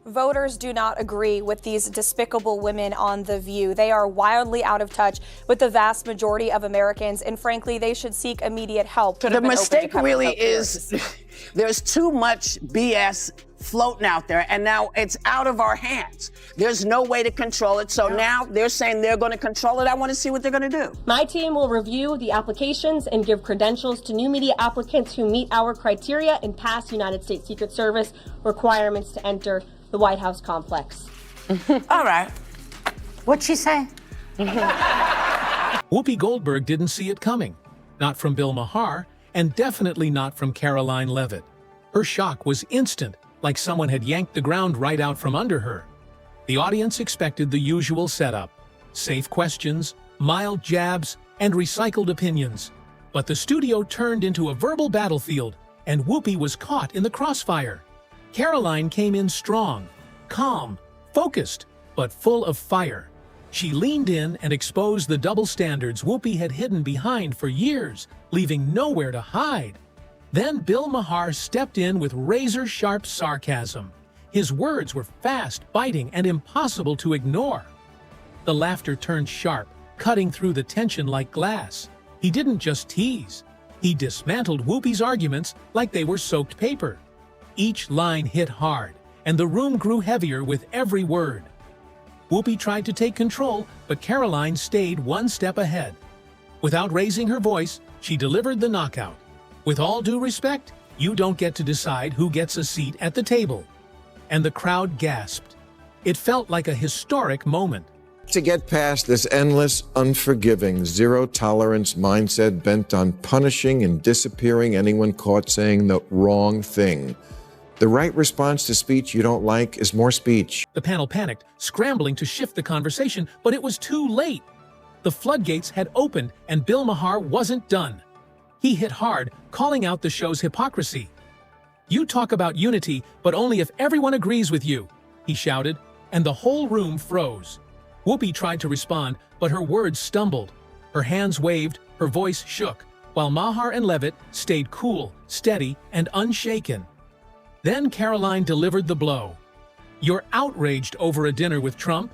Voters do not agree with these despicable women on The View. They are wildly out of touch with the vast majority of Americans, and frankly, they should seek immediate help. The mistake really is there's too much BS floating out there, and now it's out of our hands. There's no way to control it, so now they're saying they're going to control it. I want to see what they're going to do. My team will review the applications and give credentials to new media applicants who meet our criteria and pass United States Secret Service requirements to enter the White House complex. All right. What'd she say? Whoopi Goldberg didn't see it coming. Not from Bill Maher, and definitely not from Karoline Leavitt. Her shock was instant, like someone had yanked the ground right out from under her. The audience expected the usual setup: safe questions, mild jabs, and recycled opinions. But the studio turned into a verbal battlefield, and Whoopi was caught in the crossfire. Karoline came in strong, calm, focused, but full of fire. She leaned in and exposed the double standards Whoopi had hidden behind for years, leaving nowhere to hide. Then Bill Maher stepped in with razor-sharp sarcasm. His words were fast, biting, and impossible to ignore. The laughter turned sharp, cutting through the tension like glass. He didn't just tease. He dismantled Whoopi's arguments like they were soaked paper. Each line hit hard, and the room grew heavier with every word. Whoopi tried to take control, but Karoline stayed one step ahead. Without raising her voice, she delivered the knockout. With all due respect, you don't get to decide who gets a seat at the table. And the crowd gasped. It felt like a historic moment. To get past this endless, unforgiving, zero-tolerance mindset bent on punishing and disappearing anyone caught saying the wrong thing. The right response to speech you don't like is more speech. The panel panicked, scrambling to shift the conversation, but it was too late. The floodgates had opened, and Bill Maher wasn't done. He hit hard, calling out the show's hypocrisy. "You talk about unity, but only if everyone agrees with you," he shouted, and the whole room froze. Whoopi tried to respond, but her words stumbled. Her hands waved, her voice shook, while Maher and Leavitt stayed cool, steady, and unshaken. Then Karoline delivered the blow. "You're outraged over a dinner with Trump,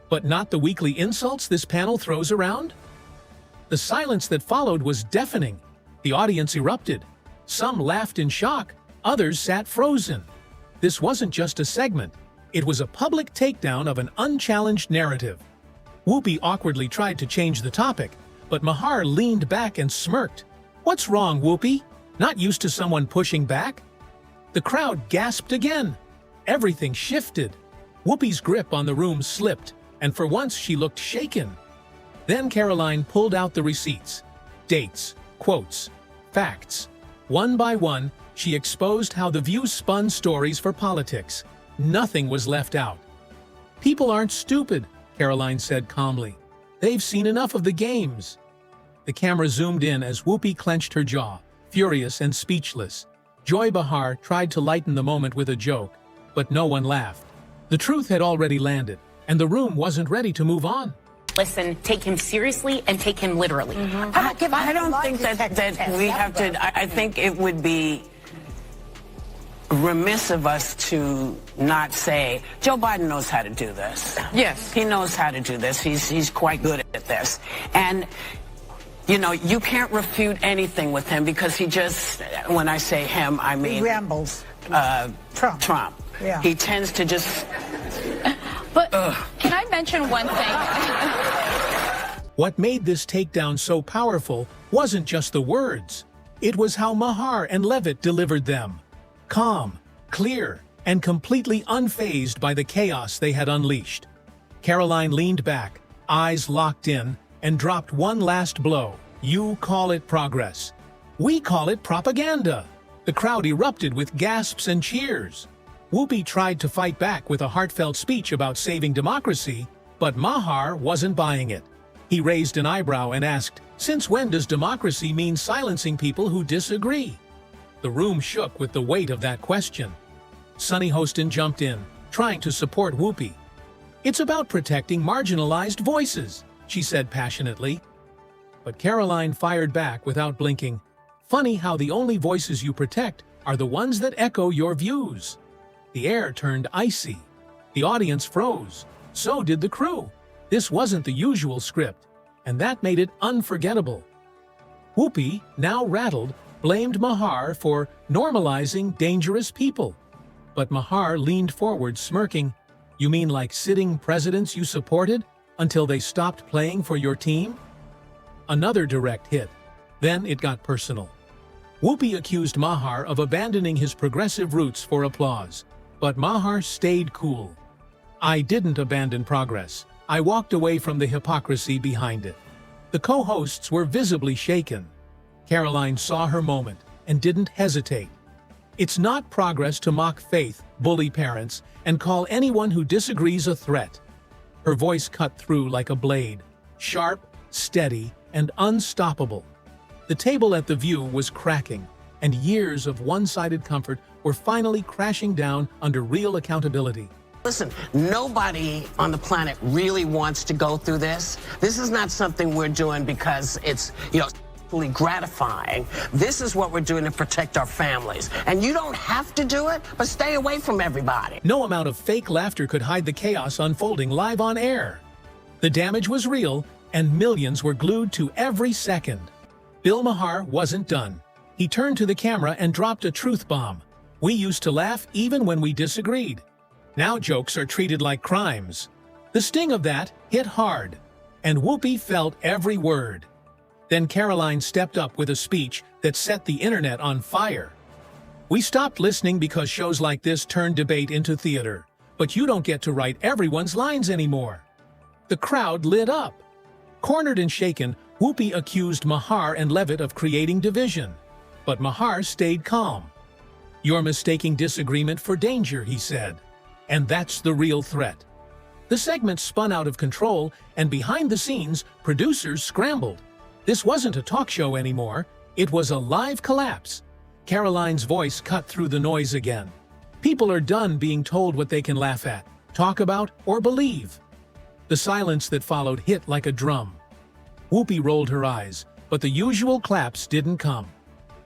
but not the weekly insults this panel throws around?" The silence that followed was deafening. The audience erupted. Some laughed in shock, others sat frozen. This wasn't just a segment. It was a public takedown of an unchallenged narrative. Whoopi awkwardly tried to change the topic, but Maher leaned back and smirked. "What's wrong, Whoopi? Not used to someone pushing back?" The crowd gasped again. Everything shifted. Whoopi's grip on the room slipped, and for once she looked shaken. Then Karoline pulled out the receipts. Dates, quotes, facts. One by one, she exposed how The View spun stories for politics. Nothing was left out. "People aren't stupid," Karoline said calmly. "They've seen enough of the games." The camera zoomed in as Whoopi clenched her jaw, furious and speechless. Joy Behar tried to lighten the moment with a joke, but no one laughed. The truth had already landed, and the room wasn't ready to move on. Listen, take him seriously and take him literally. I don't think that we have to. I think it would be remiss of us to not say, Joe Biden knows how to do this. Yes, he knows how to do this. He's quite good at this. And you know, you can't refute anything with him because he just, when I say him, I mean... He rambles. Trump. Yeah. He tends to just... But can I mention one thing? What made this takedown so powerful wasn't just the words. It was how Maher and Leavitt delivered them. Calm, clear, and completely unfazed by the chaos they had unleashed. Karoline leaned back, eyes locked in, and dropped one last blow. "You call it progress. We call it propaganda." The crowd erupted with gasps and cheers. Whoopi tried to fight back with a heartfelt speech about saving democracy, but Maher wasn't buying it. He raised an eyebrow and asked, "Since when does democracy mean silencing people who disagree?" The room shook with the weight of that question. Sunny Hostin jumped in, trying to support Whoopi. "It's about protecting marginalized voices," she said passionately. But Karoline fired back without blinking. "Funny how the only voices you protect are the ones that echo your views." The air turned icy. The audience froze. So did the crew. This wasn't the usual script, and that made it unforgettable. Whoopi, now rattled, blamed Maher for normalizing dangerous people. But Maher leaned forward, smirking. You mean like sitting presidents you supported until they stopped playing for your team? Another direct hit. Then it got personal. Whoopi accused Maher of abandoning his progressive roots for applause, but Maher stayed cool. I didn't abandon progress. I walked away from the hypocrisy behind it. The co-hosts were visibly shaken. Karoline saw her moment and didn't hesitate. It's not progress to mock faith, bully parents, and call anyone who disagrees a threat. Her voice cut through like a blade, sharp, steady, and unstoppable. The table at The View was cracking, and years of one-sided comfort were finally crashing down under real accountability. Listen, nobody on the planet really wants to go through this. This is not something we're doing because it's, gratifying. This is what we're doing to protect our families. And you don't have to do it, but stay away from everybody. No amount of fake laughter could hide the chaos unfolding live on air. The damage was real, and millions were glued to every second. Bill Maher wasn't done. He turned to the camera and dropped a truth bomb. We used to laugh even when we disagreed. Now jokes are treated like crimes. The sting of that hit hard, and Whoopi felt every word. Then Karoline stepped up with a speech that set the internet on fire. We stopped listening because shows like this turn debate into theater, but you don't get to write everyone's lines anymore. The crowd lit up. Cornered and shaken, Whoopi accused Maher and Leavitt of creating division, but Maher stayed calm. You're mistaking disagreement for danger, he said. And that's the real threat. The segment spun out of control, and behind the scenes, producers scrambled. This wasn't a talk show anymore. It was a live collapse. Karoline's voice cut through the noise again. People are done being told what they can laugh at, talk about, or believe. The silence that followed hit like a drum. Whoopi rolled her eyes, but the usual claps didn't come.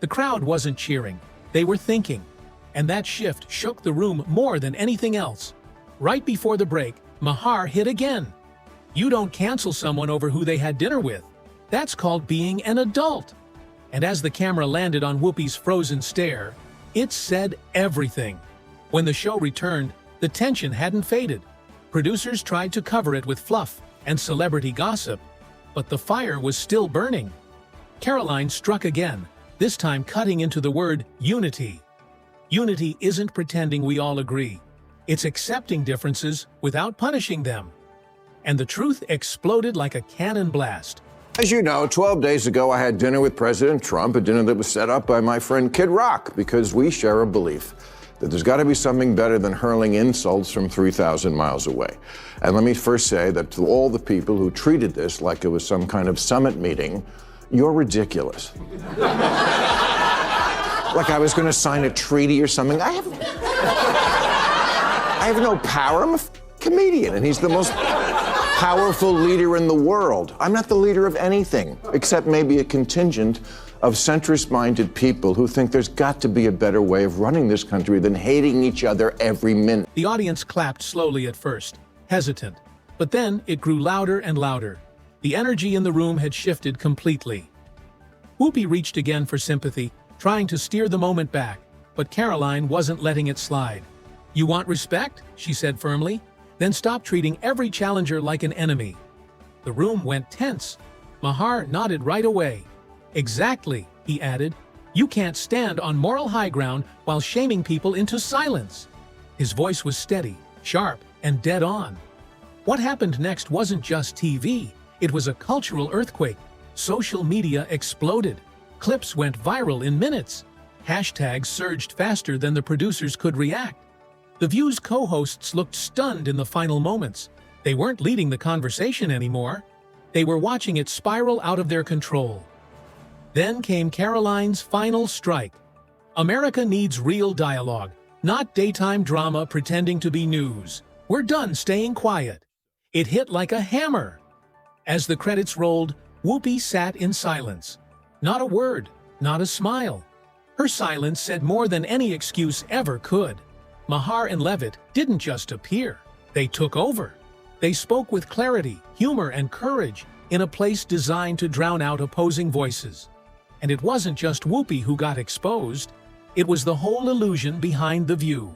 The crowd wasn't cheering. They were thinking. And that shift shook the room more than anything else. Right before the break, Maher hit again. You don't cancel someone over who they had dinner with. That's called being an adult. And as the camera landed on Whoopi's frozen stare, it said everything. When the show returned, the tension hadn't faded. Producers tried to cover it with fluff and celebrity gossip, but the fire was still burning. Karoline struck again, this time cutting into the word unity. Unity isn't pretending we all agree. It's accepting differences without punishing them. And the truth exploded like a cannon blast. As you know, 12 days ago, I had dinner with President Trump, a dinner that was set up by my friend Kid Rock, because we share a belief that there's got to be something better than hurling insults from 3,000 miles away. And let me first say that to all the people who treated this like it was some kind of summit meeting, you're ridiculous. Like I was going to sign a treaty or something. I have no power. I'm a comedian, and he's the most powerful leader in the world. I'm not the leader of anything, except maybe a contingent of centrist-minded people who think there's got to be a better way of running this country than hating each other every minute. The audience clapped slowly at first, hesitant, but then it grew louder and louder. The energy in the room had shifted completely. Whoopi reached again for sympathy, trying to steer the moment back, but Karoline wasn't letting it slide. You want respect? She said firmly. Then stop treating every challenger like an enemy. The room went tense. Maher nodded right away. Exactly, he added. You can't stand on moral high ground while shaming people into silence. His voice was steady, sharp, and dead on. What happened next wasn't just TV. It was a cultural earthquake. Social media exploded. Clips went viral in minutes. Hashtags surged faster than the producers could react. The View's co-hosts looked stunned in the final moments. They weren't leading the conversation anymore. They were watching it spiral out of their control. Then came Karoline's final strike. America needs real dialogue, not daytime drama pretending to be news. We're done staying quiet. It hit like a hammer. As the credits rolled, Whoopi sat in silence. Not a word, not a smile. Her silence said more than any excuse ever could. Maher and Leavitt didn't just appear. They took over. They spoke with clarity, humor, and courage in a place designed to drown out opposing voices. And it wasn't just Whoopi who got exposed. It was the whole illusion behind The View.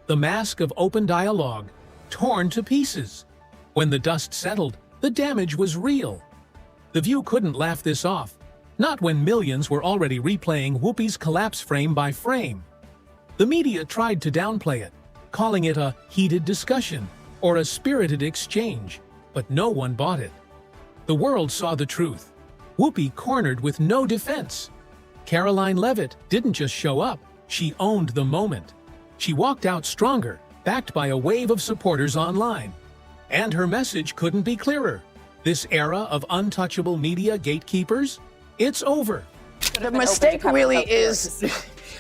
The mask of open dialogue, torn to pieces. When the dust settled, the damage was real. The View couldn't laugh this off, not when millions were already replaying Whoopi's collapse frame by frame. The media tried to downplay it, calling it a heated discussion or a spirited exchange, but no one bought it. The world saw the truth. Whoopi cornered with no defense. Karoline Leavitt didn't just show up, she owned the moment. She walked out stronger, backed by a wave of supporters online. And her message couldn't be clearer. This era of untouchable media gatekeepers, it's over. The mistake really is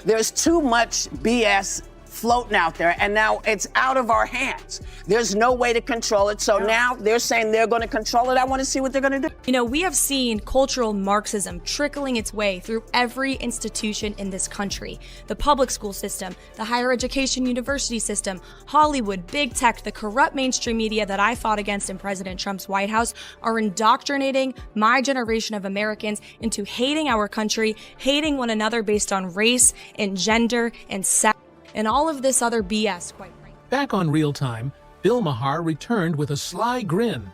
there's too much BS floating out there, and now it's out of our hands. There's no way to control it, so now they're saying they're going to control it. I want to see what they're going to do. You know, we have seen cultural Marxism trickling its way through every institution in this country. The public school system, the higher education university system, Hollywood, big tech, the corrupt mainstream media that I fought against in President Trump's White House are indoctrinating my generation of Americans into hating our country, hating one another based on race and gender and sex, and all of this other BS, quite frankly. Back on Real Time, Bill Maher returned with a sly grin.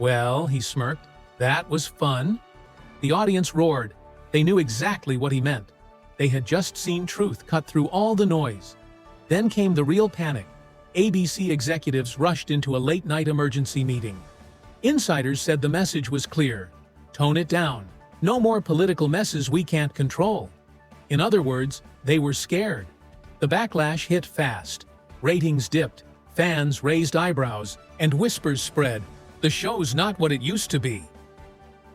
Well, he smirked, that was fun. The audience roared. They knew exactly what he meant. They had just seen truth cut through all the noise. Then came the real panic. ABC executives rushed into a late-night emergency meeting. Insiders said the message was clear. Tone it down. No more political messes we can't control. In other words, they were scared. The backlash hit fast. Ratings dipped, fans raised eyebrows, and whispers spread. The show's not what it used to be.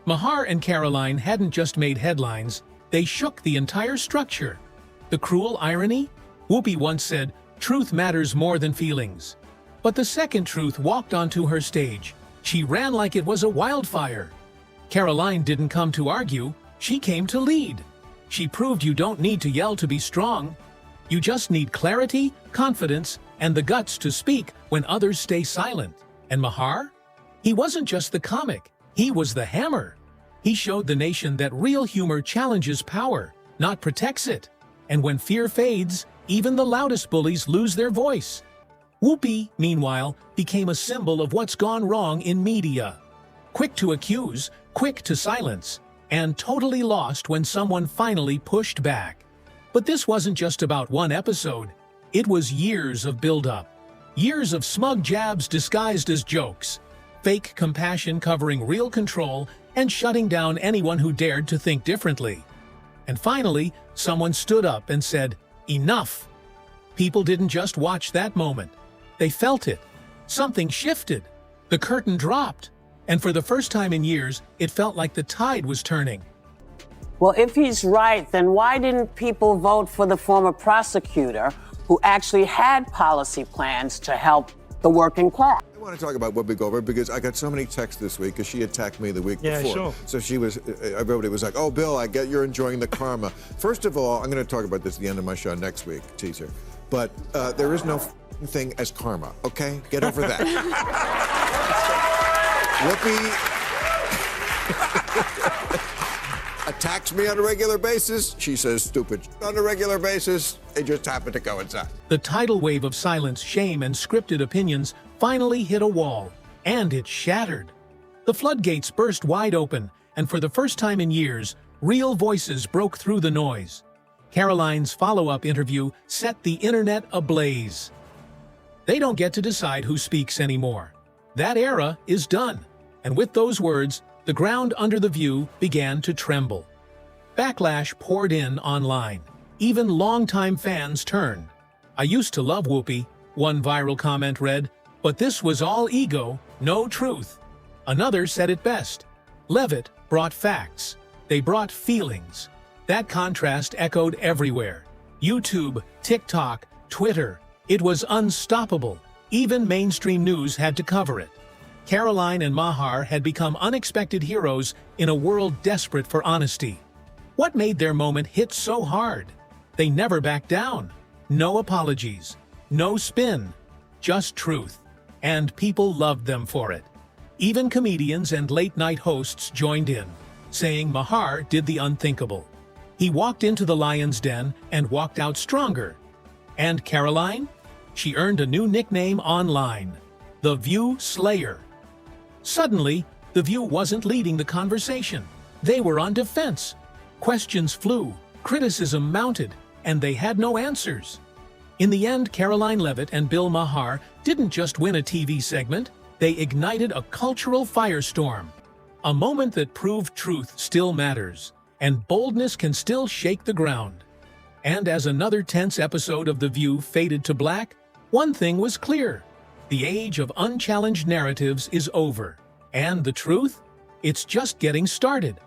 Maher and Karoline hadn't just made headlines, they shook the entire structure. The cruel irony? Whoopi once said, "Truth matters more than feelings." But the second truth walked onto her stage. She ran like it was a wildfire. Karoline didn't come to argue, she came to lead. She proved you don't need to yell to be strong. You just need clarity, confidence, and the guts to speak when others stay silent. And Maher? He wasn't just the comic, he was the hammer. He showed the nation that real humor challenges power, not protects it. And when fear fades, even the loudest bullies lose their voice. Whoopi, meanwhile, became a symbol of what's gone wrong in media. Quick to accuse, quick to silence, and totally lost when someone finally pushed back. But this wasn't just about one episode. It was years of build-up. Years of smug jabs disguised as jokes. Fake compassion covering real control and shutting down anyone who dared to think differently. And finally, someone stood up and said, "Enough." People didn't just watch that moment. They felt it. Something shifted. The curtain dropped. And for the first time in years, it felt like the tide was turning. Well, if he's right, then why didn't people vote for the former prosecutor who actually had policy plans to help the working class? I want to talk about Whoopi Goldberg because I got so many texts this week because she attacked me the week before. Sure. So everybody was like, "Oh, Bill, I get you're enjoying the karma." First of all, I'm going to talk about this at the end of my show next week, teaser. But there is no thing as karma, okay? Get over that. Whoopi attacks me on a regular basis. She says stupid on a regular basis. It just happened to coincide. The tidal wave of silence, shame, and scripted opinions finally hit a wall, and it shattered. The floodgates burst wide open, and for the first time in years, real voices broke through the noise. Karoline's follow-up interview set the internet ablaze. They don't get to decide who speaks anymore. That era is done. And with those words, the ground under The View began to tremble. Backlash poured in online. Even longtime fans turned. "I used to love Whoopi," one viral comment read, "but this was all ego, no truth." Another said it best. Leavitt brought facts. They brought feelings. That contrast echoed everywhere. YouTube, TikTok, Twitter. It was unstoppable. Even mainstream news had to cover it. Karoline and Maher had become unexpected heroes in a world desperate for honesty. What made their moment hit so hard? They never backed down. No apologies. No spin. Just truth. and people loved them for it. Even comedians and late-night hosts joined in, saying Maher did the unthinkable. He walked into the lion's den and walked out stronger. And Karoline? She earned a new nickname online, The View Slayer. Suddenly, The View wasn't leading the conversation. They were on defense. Questions flew, criticism mounted, and they had no answers. In the end, Karoline Leavitt and Bill Maher didn't just win a TV segment, they ignited a cultural firestorm. A moment that proved truth still matters, and boldness can still shake the ground. And as another tense episode of The View faded to black, one thing was clear. The age of unchallenged narratives is over. And the truth? It's just getting started.